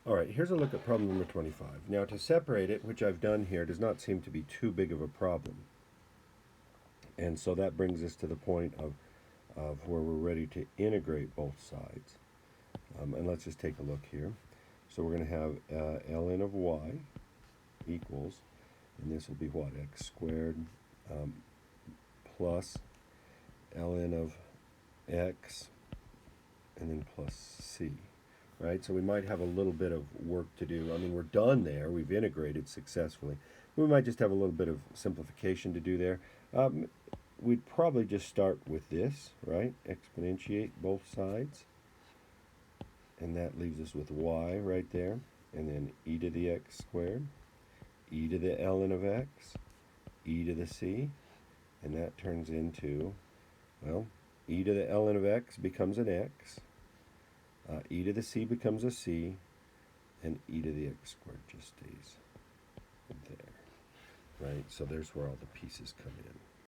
All right, here's a look at problem number 25. Now to separate it, which I've done here, does not seem to be too big of a problem. And so that brings us to the point of where we're ready to integrate both sides. And let's just take a look here. So we're going to have ln of y equals, and this will be what, x squared plus ln of x and then plus c. Right? So we might have a little bit of work to do. I mean, we're done there. We've integrated successfully. We might just have a little bit of simplification to do there. We'd probably just start with this, right? Exponentiate both sides. And that leaves us with y right there. And then e to the x squared, e to the ln of x, e to the c. And that turns into, well, e to the ln of x becomes an x. E to the c becomes a c, and e to the x squared just stays there, right? So there's where all the pieces come in.